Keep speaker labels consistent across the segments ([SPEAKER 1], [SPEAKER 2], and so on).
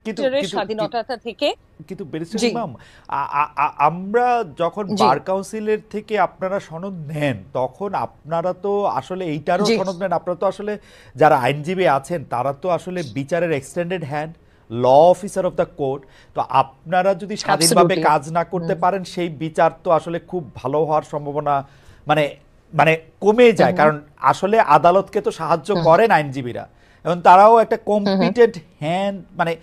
[SPEAKER 1] কিন্তু
[SPEAKER 2] স্বাধীনতা থেকে।
[SPEAKER 1] কিন্তু ব্যারিস্টার
[SPEAKER 2] জি
[SPEAKER 1] ইমাম, আমরা যখন
[SPEAKER 2] জি
[SPEAKER 1] বার কাউন্সিলের থেকে আপনারা সনদ নেন, তখন আপনারা তো আসলে এইটারও
[SPEAKER 2] জি
[SPEAKER 1] সনদ নেন, আপনারা তো আসলে যারা আইনজীবী আছেন তারা তো আসলে বিচারের extended hand, law officer of the court. তো আপনারা যদি স্বাধীনভাবে
[SPEAKER 2] অ্যাবসলিউটলি।
[SPEAKER 1] কাজ না করতে পারেন, সেই বিচার তো আসলে খুব ভালো হওয়ার সম্ভাবনা মানে মানে কমে যায়। কারণ আসলে আদালতকে তো সাহায্য করেন আইনজীবীরা, এবং তারাও একটা কম্পিটেন্ট হ্যান্ড, মানে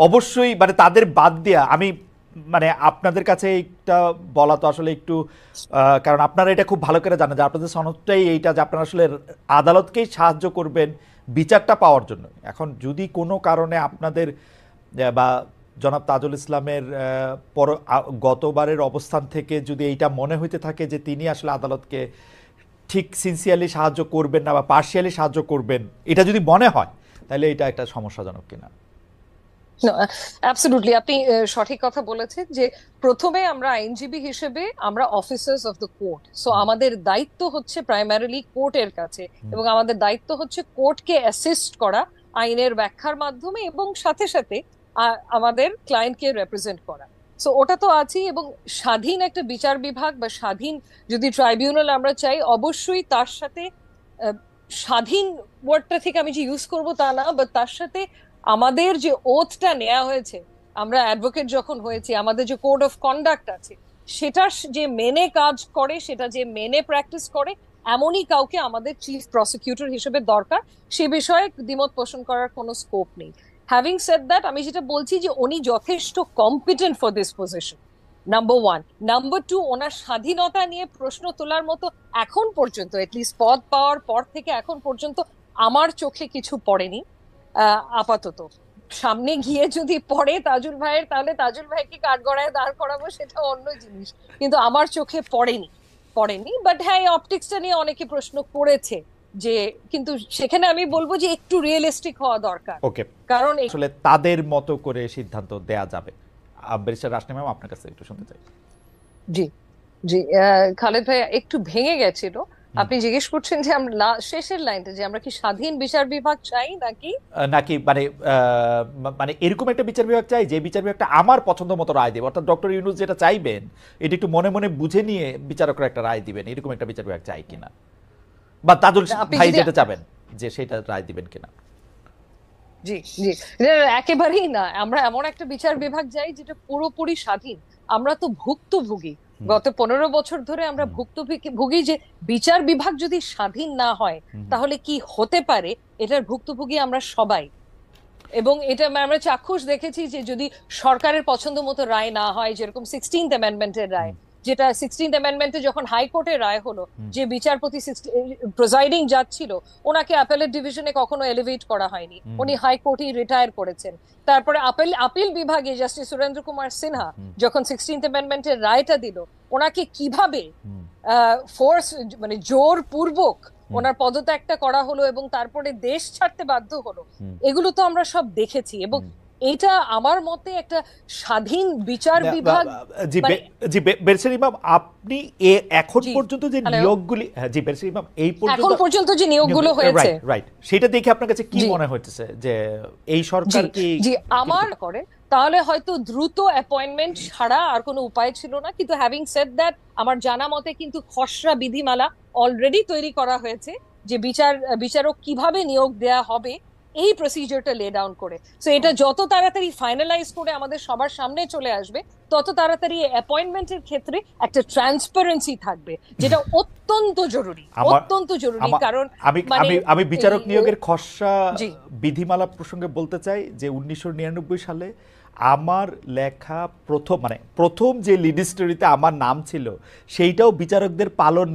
[SPEAKER 1] অবশ্যই মানে তাদের বাদ দিয়া আমি মানে আপনাদের কাছে একটা বলা তো আসলে একটু কারণ আপনারা এটা খুব ভালো করে জানেন যে আপনাদের সনদটাই এইটা যে আপনারা আসলে আদালতকেই সাহায্য করবেন বিচারটা পাওয়ার জন্য। এখন যদি কোনো কারণে আপনাদের বা জনাব তাজুল ইসলামের গতবারের অবস্থান থেকে যদি এইটা মনে হইতে থাকে যে তিনি আসলে আদালতকে ঠিক সিনসিয়ারলি সাহায্য করবেন না বা পার্শিয়ালি সাহায্য করবেন, এটা যদি মনে হয়, তাহলে এটা একটা সমস্যাজনক কিনা।
[SPEAKER 2] অ্যাবসলিউটলি, আপনি সঠিক কথা বলেছেন যে প্রথমে আমরা আইনজীবী হিসেবে আমরা officers of the court, so আমাদের দায়িত্ব হচ্ছে প্রাইমারিলি কোর্টের কাছে, এবং আমাদের দায়িত্ব হচ্ছে কোর্টকে অ্যাসিস্ট করা আইনের ব্যাখ্যার মাধ্যমে, এবং সাথে সাথে আমাদের ক্লায়েন্টকে রিপ্রেজেন্ট করা। সো ওটা তো আছেই, এবং স্বাধীন একটা বিচার বিভাগ বা স্বাধীন যদি ট্রাইব্যুনাল আমরা চাই, অবশ্যই তার সাথে আহ, স্বাধীন ওয়ার্ডটা থেকে আমি যে ইউজ করব তা না, বাট তার সাথে আমাদের যে ওথটা নেওয়া হয়েছে, আমরা অ্যাডভোকেট যখন হয়েছি, আমাদের যে কোড অফ কন্ডাক্ট আছে, সেটা যে মেনে কাজ করে, সেটা যে মেনে প্র্যাকটিস করে, এমনই কাউকে আমাদের চিফ প্রসিকিউটর হিসেবে দরকার। সে বিষয়ে দ্বিমত পোষণ করার কোনো স্কোপ নেই। হ্যাভিং সেড দ্যাট, আমি যেটা বলছি যে উনি যথেষ্ট competent for this position, number one. Number two, ওনার স্বাধীনতা নিয়ে প্রশ্ন তোলার মতো এখন পর্যন্ত, এটলিস্ট পদ পাওয়ার পর থেকে এখন পর্যন্ত আমার চোখে কিছু পড়েনি। আপাতত সামনে গিয়ে যদি পড়ে তাজুল ভাইয়ের, তাহলে তাজুল ভাইকে কাঠগড়ায় দাঁড় করাবো, সেটা অন্য জিনিস, কিন্তু আমার চোখে পড়েনি। বাট হ্যাঁ, এই অপটিক্সটা নিয়ে অনেকে প্রশ্ন করেছে যে, কিন্তু সেখানে আমি বলবো যে একটু রিয়েলিস্টিক হওয়া দরকার।
[SPEAKER 1] ওকে,
[SPEAKER 2] কারণ
[SPEAKER 1] আসলে তাদের মতো করে সিদ্ধান্ত দেয়া যাবে। ব্যারিস্টার রাশমি ম্যাম, আপনার কাছে একটু শুনতে চাই।
[SPEAKER 2] জি জি, খালেদ ভাই একটু ভেঙে গেছিল। আপনি জিজ্ঞেস করছেন যে আমরা শেষের লাইনটা, যে আমরা কি স্বাধীন বিচার বিভাগ চাই নাকি
[SPEAKER 1] নাকি মানে মানে এরকম একটা বিচার বিভাগ চাই যে বিচার বিভাগটা আমার পছন্দ মতো রায় দেবে, অর্থাৎ ডক্টর ইউনূস যেটা চাইবেন এটা একটু মনে মনে বুঝে নিয়ে বিচারকরা একটা রায় দিবেন, এরকম একটা বিচার বিভাগ চাই কিনা, বা তাজুল
[SPEAKER 2] আপনি
[SPEAKER 1] ভাই
[SPEAKER 2] যদি।
[SPEAKER 1] যেটা চাবেন যে সেটা রায় দিবেন কিনা।
[SPEAKER 2] জি জি, একেবারেই না, আমরা এমন একটা বিচার বিভাগ চাই যেটা পুরোপুরি স্বাধীন। আমরা তো ভুক্তভোগী, গত 15 বছর ধরে আমরা ভুক্তভোগী। যে বিচার বিভাগ যদি স্বাধীন না হয় তাহলে কি হতে পারে, এটার ভুক্তভোগী আমরা সবাই। এবং এটা আমরা চাক্ষুষ দেখেছি যে যদি সরকারের পছন্দ মতো রায় না হয়, যেরকম 16th অ্যামেন্ডমেন্টের রায়, যেটা 16th অ্যামেন্ডমেন্টে যখন হাইকোর্টের রায় হলো, যে বিচারপতি প্রিজাইডিং জাজ ছিল, ওনাকে অ্যাপেলেট ডিভিশনে কখনো এলিভেট করা হয়নি, উনি হাইকোর্টেই রিটায়ার করেছেন। তারপরে আপিল বিভাগে জাস্টিস সুরেন্দ্র কুমার সিনহা যখন 16th অ্যামেন্ডমেন্টের রায়টা দিল, ওনাকে কিভাবে ফোর্স, মানে জোর পূর্বক ওনার পদত্যাগটা করা হলো এবং তারপরে দেশ ছাড়তে বাধ্য হলো, এগুলো তো আমরা সব দেখেছি। এবং এটা আমার মতে একটা স্বাধীন বিচার বিভাগ।
[SPEAKER 1] জি
[SPEAKER 2] মানে
[SPEAKER 1] জি ব্যারিস্টার ইমাম, আপনি এখন
[SPEAKER 2] জি,
[SPEAKER 1] পর্যন্ত যে
[SPEAKER 2] হ্যালো,
[SPEAKER 1] নিয়োগগুলি, হ্যাঁ জি ব্যারিস্টার ইমাম, এই পর্যন্ত
[SPEAKER 2] এখন পর্যন্ত যে নিয়োগগুলো হয়েছে,
[SPEAKER 1] রাইট রাইট, সেটা দেখে আপনার কাছে কি
[SPEAKER 2] জি
[SPEAKER 1] মনে হচ্ছে যে এই
[SPEAKER 2] জি
[SPEAKER 1] সরকার কি
[SPEAKER 2] জি, আমার করে, তাহলে হয়তো দ্রুত অ্যাপয়েন্টমেন্ট ছাড়া আর কোনো উপায় ছিল না। কিন্তু হ্যাভিং সেড দ্যাট, আমার জানা মতে কিন্তু খসড়া বিধিমালা অলরেডি তৈরি করা হয়েছে, যে বিচারক কিভাবে নিয়োগ দেয়া হবে, এই প্রসিজারটা লে ডাউন করে। তো এটা যত তাড়াতাড়ি ফাইনালাইজ করে আমাদের সবার সামনে চলে আসবে, তত তাড়াতাড়ি অ্যাপয়েন্টমেন্টের ক্ষেত্রে একটা ট্রান্সপারেন্সি থাকবে, যেটা অত্যন্ত জরুরি,
[SPEAKER 1] আমার
[SPEAKER 2] অত্যন্ত জরুরি। কারণ
[SPEAKER 1] আমি
[SPEAKER 2] মানে
[SPEAKER 1] আমি আমি বিচারক নিয়োগের খসড়া
[SPEAKER 2] জি
[SPEAKER 1] বিধিমালা প্রসঙ্গে বলতে চাই যে 1999 সালে আমার লেখা প্রথম যে লিড স্টোরিতে আমার নাম ছিল, সেইটাও বিচারকদের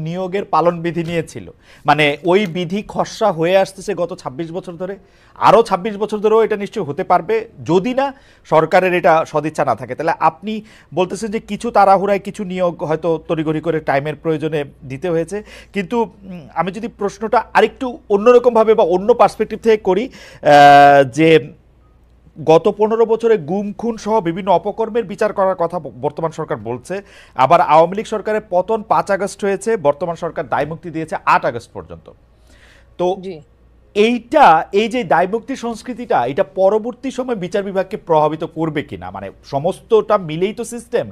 [SPEAKER 1] নিয়োগের পালন বিধি নিয়েছিল। মানে ওই বিধি খসড়া হয়ে আসতেছে গত 26 বছর ধরে, আরও 26 বছর ধরেও এটা নিশ্চয়ই হতে পারবে যদি না সরকারের এটা সদিচ্ছা না থাকে। তাহলে আপনি বলতেছেন যে কিছু তাড়াহুড়ায় কিছু নিয়োগ হয়তো তড়িঘড়ি করে টাইমের প্রয়োজনে দিতে হয়েছে, কিন্তু আমি যদি প্রশ্নটা আরেকটু অন্যরকমভাবে বা অন্য পার্সপেক্টিভ থেকে করি, যে গত 15 বছরে গুম খুন সহ বিভিন্ন অপকর্মের বিচার করার কথা বর্তমান সরকার বলছে, আবার আওয়ামী লীগ সরকারের পতন 5 আগস্ট হয়েছে, বর্তমান সরকার দায়মুক্তি দিয়েছে 8 আগস্ট পর্যন্ত। তো
[SPEAKER 2] জি
[SPEAKER 1] এইটা এই যে দায়মুক্তি সংস্কৃতিটা এটা পরবর্তী সময় বিচার বিভাগকে প্রভাবিত করবে কিনা, মানে সমস্তটা মিলেই তো সিস্টেম।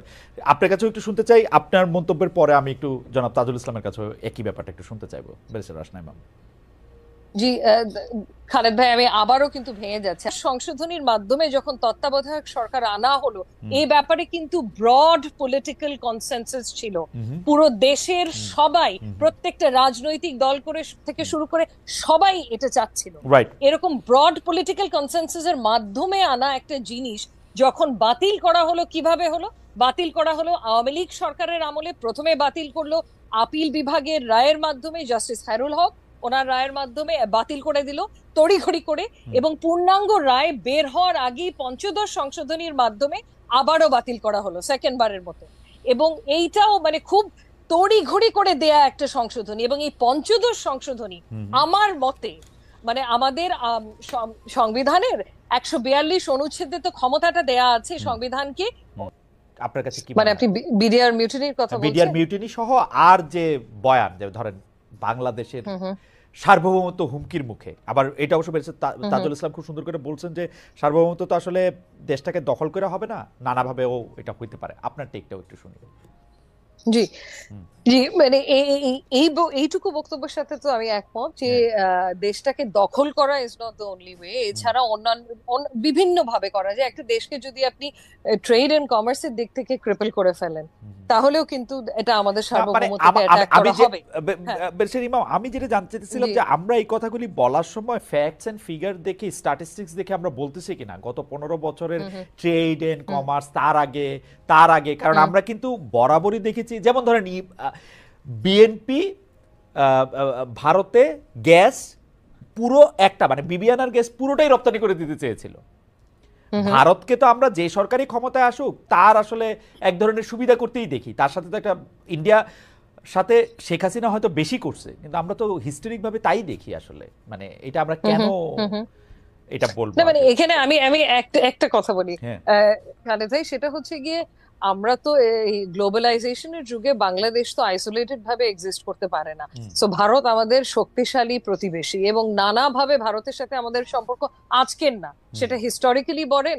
[SPEAKER 1] আপনার কাছেও একটু শুনতে চাই, আপনার মন্তব্যের পরে আমি একটু জনাব তাজুল ইসলামের কাছে একই ব্যাপারটা একটু শুনতে চাইবো। ব্যারিস্টার রাশনা ইমাম।
[SPEAKER 2] জি, খালেদ ভাই, আমি আবারও কিন্তু ভেঙে যাচ্ছে। সংশোধনীর মাধ্যমে যখন তত্ত্বাবধায়ক সরকার আনা হলো, এই ব্যাপারে কিন্তু ব্রড পলিটিক্যাল কনসেনসাস ছিল। পুরো দেশের সবাই, প্রত্যেকটা রাজনৈতিক দল থেকে শুরু করে সবাই এটা চাচ্ছিল। এরকম ব্রড পলিটিক্যাল কনসেনসাস এর মাধ্যমে আনা একটা জিনিস যখন বাতিল করা হলো, কিভাবে হলো? বাতিল করা হলো আওয়ামী লীগ সরকারের আমলে। প্রথমে বাতিল করলো আপিল বিভাগের রায়ের মাধ্যমে, জাস্টিস খায়রুল হক ওনার রায়ের মাধ্যমে বাতিল করে দিল তড়িঘড়ি করে, এবং পূর্ণাঙ্গ রায় বের হওয়ার আগেই পঞ্চদশ সংশোধনীর মাধ্যমে আবারও বাতিল করা হলো সেকেন্ড বারের মতো। এবং এইটাও মানে খুব তড়িঘড়ি করে দেয়া একটা সংশোধনী। এবং এই পঞ্চদশ সংশোধনী আমার মতে মানে আমাদের সংবিধানের 142 অনুচ্ছেদে তো ক্ষমতাটা দেয়া আছে সংবিধানকে।
[SPEAKER 1] আপনার কাছে কি
[SPEAKER 2] মানে আপনি বিডিআর মিউটিনির কথা বলছেন?
[SPEAKER 1] বিডিআর মিউটিনি সহ আর যে বয়ান, যে ধরেন বাংলাদেশের সার্বভৌমত্ব হুমকির মুখে, আবার এটা অবশ্য তাজুল ইসলাম খুব সুন্দর করে বলছেন যে সার্বভৌমত্ব তো আসলে দেশটাকে দখল করে হবে না, নানাভাবেও এটা হইতে পারে। আপনার টেকটাও একটু শুনি।
[SPEAKER 2] জি জি, মানে এইটুকু বক্তব্যের সাথে তো আমি একমত যে দেশটাকে দখল করা is not the only way. এছাড়া অন্যান্য বিভিন্ন ভাবে করা যায়। একটা দেশকে যদি আপনি ট্রেড এন্ড কমার্সের দিক থেকে ক্রিপল করে ফেলেন, তাহলেও কিন্তু এটা আমাদের সার্বভৌমত্বকে অ্যাটাক করা হবে।
[SPEAKER 1] ব্যারিস্টার ইমাম, আমি যেটা জানতে চাইছিলাম যে আমরা এই কথাগুলি বলার সময় ফ্যাক্টস এন্ড ফিগার দেখে, স্ট্যাটিস্টিক্স দেখে আমরা বলতেছি কিনা গত 15 বছরের ট্রেড এন্ড কমার্স, তার আগে কারণ আমরা কিন্তু বরাবরই দেখেছি, যেমন ধরেন বিএনপি ভারতে গ্যাস পুরো একটা মানে বিবিয়ানার গ্যাস পুরোটাই রপ্তানি করে দিতে চেয়েছিল। ভারতকে তো আমরা যে সরকারি ক্ষমতায় আসুক তার আসলে এক ধরনের সুবিধা করতেই দেখি। তার সাথে তো একটা ইন্ডিয়া সাথে শেখ হাসিনা হয়তো বেশি করছে, কিন্তু আমরা তো হিস্টোরিক ভাবে তাই দেখি আসলে। মানে এটা আমরা কেন এটা বলবো
[SPEAKER 2] না, মানে এখানে আমি একটা কথা বলি খালেদ ভাই, সেটা হচ্ছে গিয়ে আমরা তো এই গ্লোবালাইজেশনের যুগে বাংলাদেশ তো আইসোলেটেড ভাবে এক্সিস্ট করতে পারে না। সো ভারত আমাদের শক্তিশালী প্রতিবেশী, এবং নানাভাবে ভারতের সাথে আমাদের সম্পর্ক আজকের না, সেটা হিস্টোরিক্যালি বলেন,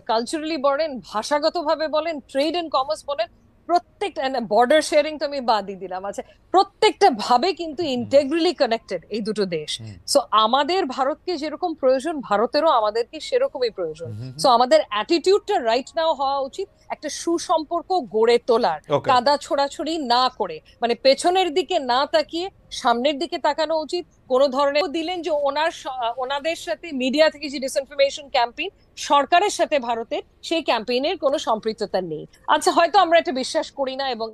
[SPEAKER 2] কালচারালি বলেন, ভাষাগতভাবে বলেন, ট্রেড এন্ড কমার্স বলেন, প্রত্যেকটা বর্ডার শেয়ারিং তো আমি বাদই দিলাম, আচ্ছা, প্রত্যেকটা ভাবে কিন্তু ইন্টেগ্রালি কানেক্টেড এই দুটো দেশ। সো আমাদের ভারতকে যেরকম প্রয়োজন, ভারতেরও আমাদেরকে সেরকমই প্রয়োজন। সো আমাদের অ্যাটিটিউডটা রাইট নাও হওয়া উচিত একটা সুসম্পর্ক গড়ে তোলার, কাদা ছোড়াছড়ি না করে, মানে পেছনের দিকে না তাকিয়ে সামনের দিকে তাকানো উচিত। কোন ধরনের দিলেন যে ওনাদের সাথে মিডিয়া থেকে যে ডিসইনফরমেশন ক্যাম্পেইন, সরকারের সাথে ভারতের সেই ক্যাম্পেইনের কোনো সম্পৃক্ততা নেই। আচ্ছা, হয়তো আমরা এটা বিশ্বাস করি না, এবং